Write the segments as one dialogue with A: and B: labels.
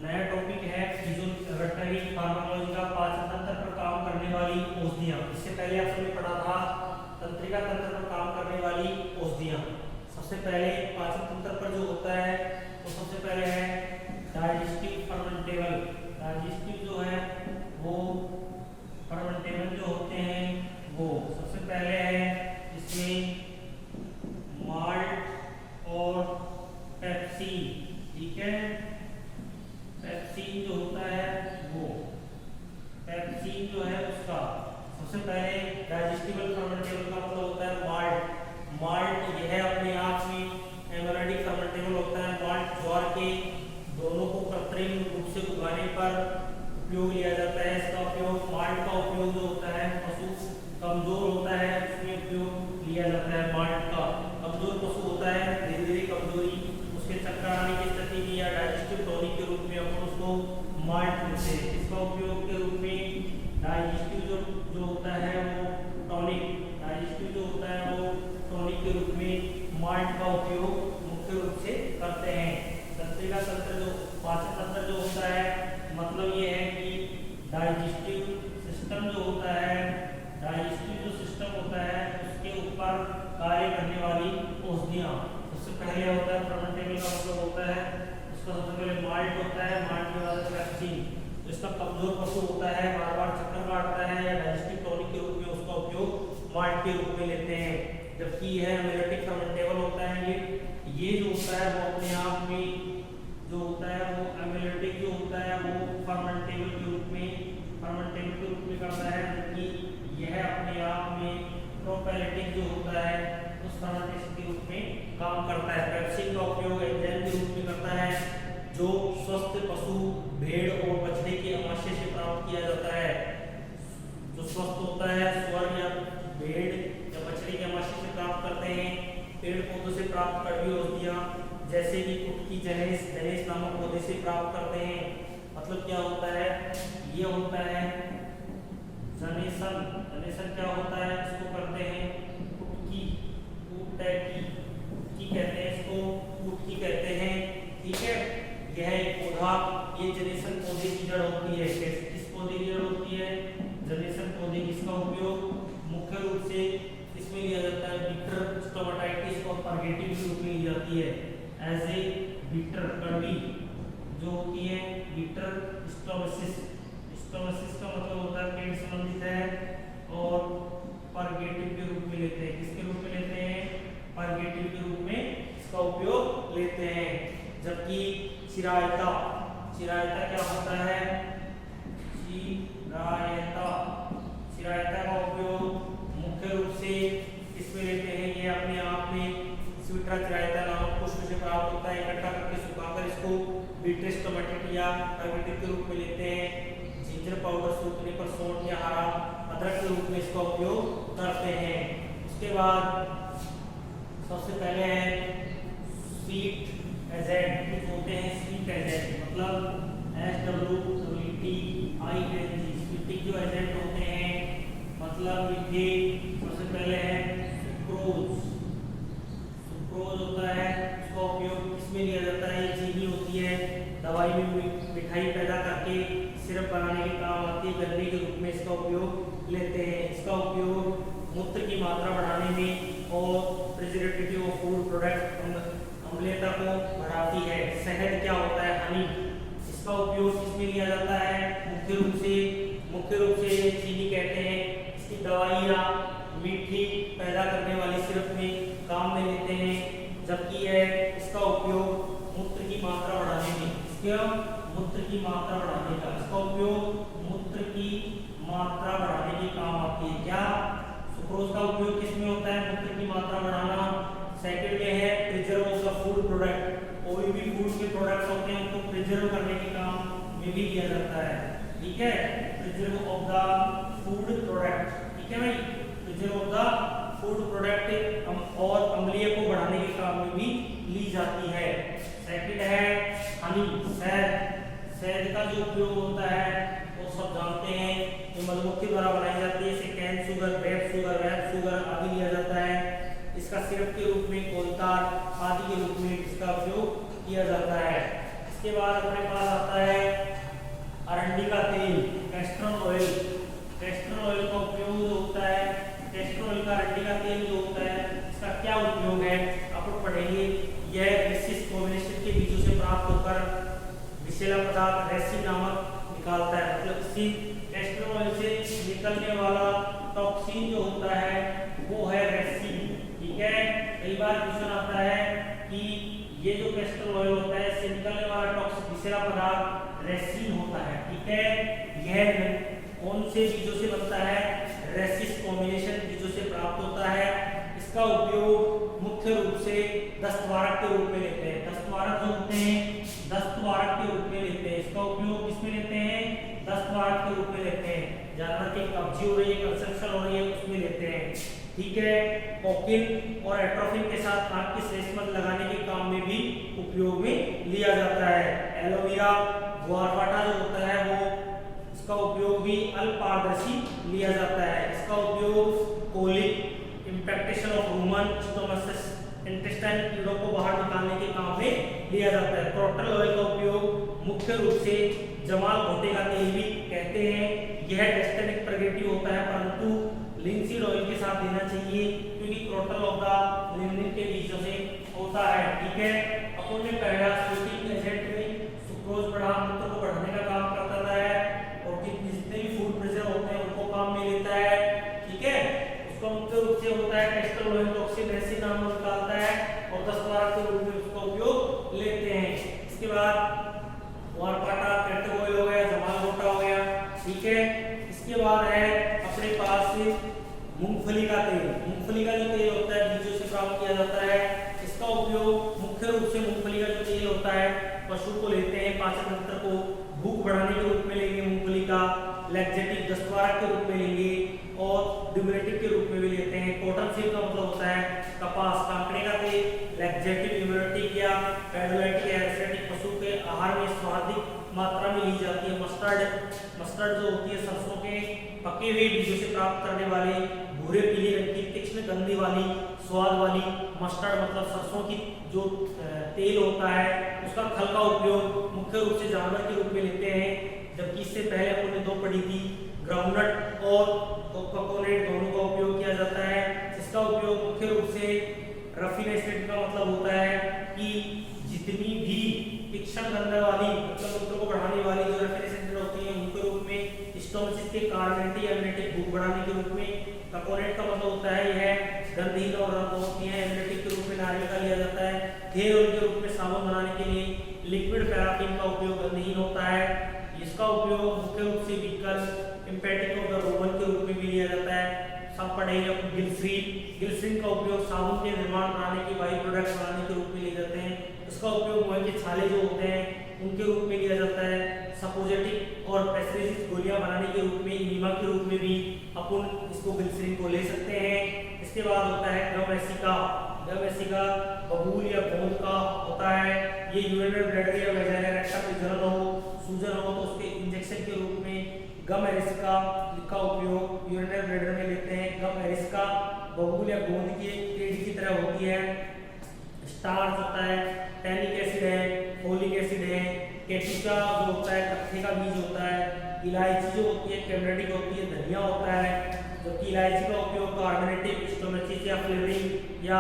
A: नया टॉपिक है physiology pharmacology का पाचन तंत्र पर काम करने वाली औषधियां। इससे पहले आप सबने पढ़ा था तंत्रिका तंत्र पर काम करने वाली औषधियां। सबसे पहले पाचन तंत्र पर जो होता है तो सबसे पहले है डाइजेस्टिव फर्मेंटेबल। डाइजेस्टिव जो है वो फर्मेंटेबल जो होते हैं वो सबसे पहले है इसमें माल्ट और पेप्सिन। ठीक है, पेप्सिन जो होता है वो पेप्सिन जो है उसका सबसे पहले डाइजेस्टिबल फर्मेंटेबल का मतलब होता है माल्ट। माल्ट यह अपने आप में एमोरेटिक फर्मेंटेबल होता है। माल्ट ज्वार के दोनों को कृत्रिम रूप से उगाने पर उपयोग लिया जाता है। इसका उपयोग माल्ट का उपयोग जो होता है पशु कमजोर होता है उसमें उपयोग लिया जाता है। माल्ट का कमजोर पशु होता है, धीरे धीरे कमजोरी उसके चक्कर आने की स्थिति में या डाइजेस्टिव टॉनिक के रूप में अपन उसको माल्ट देते हैं। इसका उपयोग के रूप में डाइजेस्टिव जो होता है वो टॉनिक, डाइजेस्टिव जो होता है वो टॉनिक के रूप में माल्ट का उपयोग मुख्य रूप से करते हैं। तंत्रिका तंत्र जो पाचन तंत्र जो होता है मतलब ये है कि डाइजेस्टिव सिस्टम जो होता है, डाइजेस्टिव जो सिस्टम होता है उसके ऊपर कार्य करने वाली औषधियां। सबसे पहले होता है फर्मेंटेबल का मतलब होता है उसका सबसे पहले माल्ट होता है, माल्ट के बाद पेप्सिन। इसका कमजोर पशु होता है, बार बार चक्कर काटता है या डाइजेस्टिव टॉनिक के रूप में उसका उपयोग माल्ट के रूप में लेते हैं। जबकि यह एमोरेटिक फर्मेंटेबल होता है, ये जो होता है वो अपने आप में जो होता है वो एमोरेटिक जो होता है वो फर्मेंटेबल के रूप में करता है। जबकि यह अपने आप में प्रोपैलेटिक जो होता है उस फर्मेंटेशन के रूप में काम करता है। पेप्सिन का उपयोग एंजाइम के रूप में करता है जो स्वस्थ पशु भेड़ और बछड़े के अमाशय से प्राप्त किया जाता है। जो स्वस्थ होता है सुअर या भेड़ या बछड़े के अमाशय से प्राप्त करते हैं। पेड़ पौधों से प्राप्त कड़वी औषधियां जैसे कि कुटकी जनेस नामक पौधे से प्राप्त करते हैं। मतलब क्या होता है, ये होता है जनेसन क्या होता है, इसको करते हैं कुटकी कहते हैं, इसको कुटकी कहते हैं। ठीक है, यह एक पौधा, ये जनेसन पौधे की जड़ होती है। किस पौधे की जड़ होती है? जनेसन पौधे। इसका उपयोग मुख्य रूप से इसमें लिया जाता है बिटर स्टोमेटाइटिस और परगेटिव के रूप में ली जाती है। एज ए बिटर कड़वी जो होती है, बिटर स्टोमेसिस का मतलब होता है पेट संबंधित है और परगेटिव के रूप में लेते हैं। किसके रूप में लेते हैं? परगेटिव के रूप में इसका उपयोग लेते हैं। जबकि चिरायता क्या होता है? चिरायता का उपयोग मुख्य रूप से इसमें लेते हैं। ये अपने आप में स्वीट्रा चिरायता नामक पुष्प से प्राप्त होता है। इकट्ठा करके सुखाकर इसको बीट्रिस टोमेटिक या परगेटिव के रूप में लेते हैं। जिंजर पाउडर सूखने पर सौंठ या हरा अदरक के रूप में इसका उपयोग करते हैं। उसके बाद सबसे पहले है स्वीट एजेंट। कुछ होते हैं स्वीट एजेंट मतलब SWEETING स्वीटिंग जो एजेंट होते हैं मतलब मीठे। सबसे पहले है सुक्रोज होता है, उसका उपयोग किसमें लिया जाता है? ये चीनी होती है, दवाई में मिठाई पैदा करके सिरप बनाने के काम आती है। गन्ने के रूप में इसका उपयोग लेते हैं। इसका उपयोग मूत्र की मात्रा बढ़ाने में और प्रिजर्वेटिव ऑफ फूड प्रोडक्ट अम्लता को बढ़ाती है। शहद क्या होता है? हनी। इसका उपयोग किसमें लिया जाता है? मुख्य रूप से चीनी कहते हैं। इसकी दवाई या मीठी पैदा करने वाली सिरप में काम में लेते हैं। जबकि इसका उपयोग मूत्र की मात्रा बढ़ाने में इसका उपयोग मूत्र की मात्रा बढ़ाने के काम आती है। क्या सुक्रोज का उपयोग किसमें होता है? मूत्र की मात्रा बढ़ाना। सेकंड में है preserve of the food product. कोई भी फूड के प्रोडक्ट्स होते हैं उनको प्रिजर्व करने के काम में भी किया जाता है। ठीक है, preserve of the food product. ठीक है भाई, preserve of the food product और अम्लीय को बढ़ाने के काम में भी ली जाती है। सेकंड है हनी, शहद का जो उपयोग होता है वो सब जानते हैं। ये मधुमक्खी द्वारा बनाई जाती है। इसे कैन शुगर, ग्रेप शुगर आदि लिया जाता है। इसका सिरप के रूप में कोलतार आदि के रूप में इसका उपयोग किया जाता है। इसके बाद अपने पास आता है अरंडी का तेल, कैस्टर ऑयल। कैस्टर ऑयल का उपयोग जो होता है, कैस्टर ऑयल का अरंडी का तेल जो होता है, इसका क्या उपयोग है अपन पढ़ेंगे। यह रेसिस कॉम्बिनेशन के बीजों से प्राप्त होकर विषैला पदार्थ रेसिन नामक निकालता है। मतलब इसी कैस्टर ऑयल से निकलने वाला टॉक्सिन जो होता है वो है रेसिन। ठीक है, कई बार क्वेश्चन आता है कि ये जो कैस्टर ऑयल होता है इससे निकलने वाला टॉक्सिक विषैला पदार्थ रेसिन होता है। ठीक है, यह कौन से बीजों से बनता है, रेसिस कॉम्बिनेशन बीजों से प्राप्त होता है। इसका उपयोग मुख्य रूप से दस्तवारक के रूप में लेते हैं। दस्तवारक जो होते हैं दस्तवारक के रूप में लेते हैं। इसका उपयोग किसमें लेते हैं, दस्तवारक के रूप में लेते हैं। जानवर की कब्जी हो रही है, कंस्ट्रक्शन हो रही है, उसमें लेते हैं। ठीक है, कोकिन और एट्रोफिन के साथ आंख की श्लेष्मत लगाने के काम में भी उपयोग में लिया जाता है। एलोवेरा ग्वारपाठा जो होता है वो इसका उपयोग भी अल्पारदर्शी लिया जाता है। इसका उपयोग कोलिक इम्पैक्टेशन ऑफ रूमन स्टोमसिस इंटेस्टाइन कीड़ों को बाहर निकालने के काम में लिया जाता है। क्रोटल ऑयल का उपयोग मुख्य रूप से जमाल घोटे का तेल भी कहते हैं। यह डेस्टेनिक प्रेगेटिव होता है परंतु लिंसीड ऑयल के साथ देना चाहिए क्योंकि क्रोटल ऑफ द लिग्निन के बीजों से होता है। ठीक है, अपन ने पहला स्वीटिंग एजेंट में सुक्रोज बढ़ा मूत्र को बढ़ाने का काम करता है और जितने भी फूड प्रेशर होते हैं उनको काम में लेता है। ठीक है, उसका मुख्य रूप से होता है कैस्टर ऑयल टॉक्सिन रेसिन नाम निकालता है और दस्तवारक के रूप में उसका उपयोग लेते हैं। इसके बाद ग्वारपाठा कैस्टर ऑयल हो गया, जमाल घोटा हो गया। ठीक है, इसके बाद है अपने पास मूंगफली का तेल। मूंगफली का जो तेल होता है बीजों से प्राप्त किया जाता है। इसका उपयोग मुख्य रूप से मूंगफली का जो तेल होता है पशु को लेते हैं, पाचन तंत्र को भूख बढ़ाने के रूप में लेंगे मूंगफली का, लैक्सेटिव दस्तवारक के रूप में लेंगे और ड्यूरेटिव के रूप में भी लेते हैं। कॉटन सीड का मतलब होता है कपास, कांकड़े का तेल लैक्सेटिव, न्यूरोटिक या पेडोलाइटिक या एसिडिक पशु के आहार में स्वादिक मात्रा में ली जाती है। मस्टर्ड जो होती है सरसों के पके हुए बीजों से प्राप्त करने वाले भूरे पीले रंग की तीक्ष्ण गंधी वाली स्वाद वाली मस्टर्ड मतलब सरसों की जो तेल होता है उसका खल का उपयोग मुख्य रूप से जानवर के रूप में लेते हैं। जबकि इससे पहले अपन ने दो पढ़ी थी, ग्राउंडनट और कोकोनट दोनों का उपयोग किया जाता है। इसका उपयोग मुख्य रूप से रफिनेटेड का मतलब होता है कि जितनी भी तीक्ष्ण गंध वाली मतलब मूत्र को बढ़ाने वाली जो रफिनेटेड होती है उनके रूप में, स्टोमसिस के कार्बोनेटिक एमिनेटिक भूख बढ़ाने के रूप में। कोकोनट का मतलब होता है यह गंधहीन और रंग होती है, एमिनेटिक के रूप में नारियल का लिया जाता है। हेयर ऑयल के रूप में साबुन बनाने के लिए लिक्विड पैराफिन का उपयोग गंधहीन होता है। इसका उपयोग मुख्य रूप से व्हीकल इम्पैटिक ऑफ द रोमन के रूप में भी लिया जाता है। सब पढ़ेंगे ग्लिसरीन का उपयोग साबुन के निर्माण बनाने के बाई प्रोडक्ट बनाने के रूप में लिए जाते हैं। इसका उपयोग मुंह के छाले जो होते हैं उनके रूप में लिया जाता है। सपोजेटिक और पेस्टिसाइड गोलियां बनाने के रूप में, इनीमा के रूप में भी अपन इसको ग्लिसरीन को ले सकते हैं। इसके बाद होता है गम एसिका बबूल या गोंद का होता है। ये यूरिनरी ब्लैडर या वेजाइनल रेक्टम में जलन हो, सूजन हो तो उसके इंजेक्शन के रूप में गम एरिसिका का उपयोग यूरिनरी ब्लैडर में लेते हैं। गम एरिसिका बबूल या गोंद के पेड़ की तरह होती है। स्टार्च होता है, टैनिक एसिड है, फोलिक एसिड है। कैटिका जो होता है कत्थे का बीज होता है। इलायची जो होती है कैमरेटिक होती है, धनिया होता है। जबकि इलायची का उपयोग कार्बोनेटिक स्टोमेचिस या फ्लेवरिंग या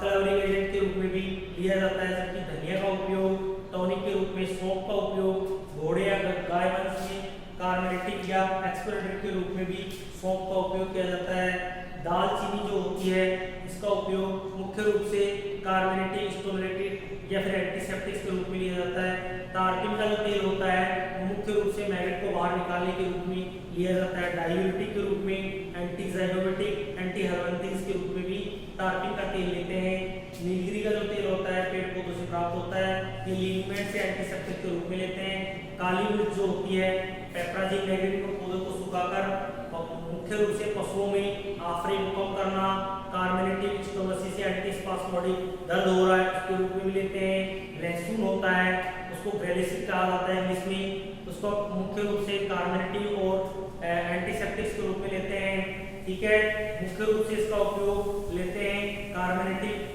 A: कलरिंग एजेंट के रूप में भी लिया जाता है। जबकि धनिया का उपयोग टॉनिक के रूप में, सौंफ का उपयोग घोड़े या गाय वंश में कार्बोनेटिक या एक्सपेक्टरेंट के रूप में भी सौंफ का उपयोग किया जाता है। दालचीनी जो होती है इसका उपयोग मुख्य रूप से कार्बोनेटिक, स्टोमेटिक या फिर एंटीसेप्टिक्स के रूप में लिया जाता है। तारपीन का जो तेल होता है वो मुख्य रूप से मैग्नेट को बाहर निकालने के रूप में लिया जाता है। डायूरेटिक के रूप में, एंटीजाइगोमेटिक, एंटीहर्मेटिक्स के रूप में भी तारपीन का तेल लेते हैं। नीलगिरी का जो तेल होता है पेड़ पौधों से प्राप्त होता है, ये लिग्नामेंट से एंटीसेप्टिक के रूप में लेते हैं। काली मिर्च जो होती है पेप्राजिन नेग्रिन को पौधों को सुखाकर मुख्य रूप से पशुओं में आफरीन को कम करना, कार्बोनेटिक स्टोमसिस या एंटीस्पास्मोडिक दर्द हो रहा है उसके रूप में भी लेते हैं। लहसुन होता है उसको ब्रेलेसिड कहा जाता है इंग्लिश में, उसको मुख्य रूप से कार्बोनेटिक और एंटीसेप्टिक्स के रूप में लेते हैं। ठीक है, मुख्य रूप से इसका उपयोग लेते हैं कार्बोनेटिक।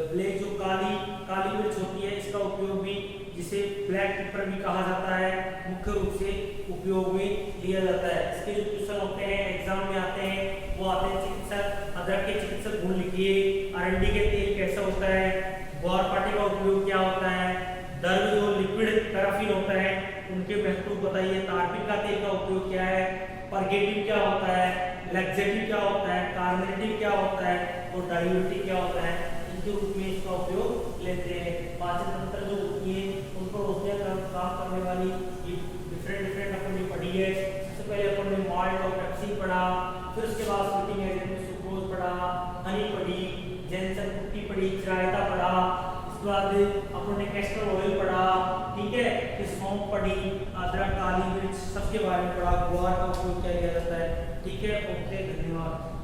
A: ब्लैक जो काली मिर्च होती है इसका उपयोग भी जिसे ब्लैक पेपर भी कहा जाता है, मुख्य रूप से उपयोग में लिया जाता है। इसके जो क्वेश्चन होते हैं एग्जाम में आते हैं वो आते हैं चिकित्सक अदरक के चिकित्सक गुण लिखिए, अरंडी के तेल कैसा होता है, ग्वारपाठे का उपयोग क्या होता है, दर्व जो लिक्विड पैराफिन होता है उनके महत्व बताइए, तारपीन का तेल का उपयोग क्या है, परगेटिव क्या होता है, लैक्सेटिव क्या होता है, कार्बोनेटिव क्या होता है और डायूरेटिक क्या होता है, इनके रूप में इसका उपयोग लेते हैं। पाचन तंत्र जो होती है उन पर रोकने का काम करने वाली डिफरेंट अपन ने पढ़ी है। सबसे पहले अपन ने माल्ट और पेप्सिन पढ़ा, फिर उसके बाद स्वीटिंग एजेंट में सुक्रोज पढ़ा, हनी पढ़ी, जेंसन पुट्टी पढ़ी, चिरायता पढ़ा, उसके बाद अपन ने कैस्टर ऑयल पढ़ा, ठीक है, फिर सौंफ पढ़ी, अदरक, काली मिर्च सबके बारे में पढ़ा, ग्वार का उपयोग क्या किया जाता है, ठीक है। ओके, धन्यवाद।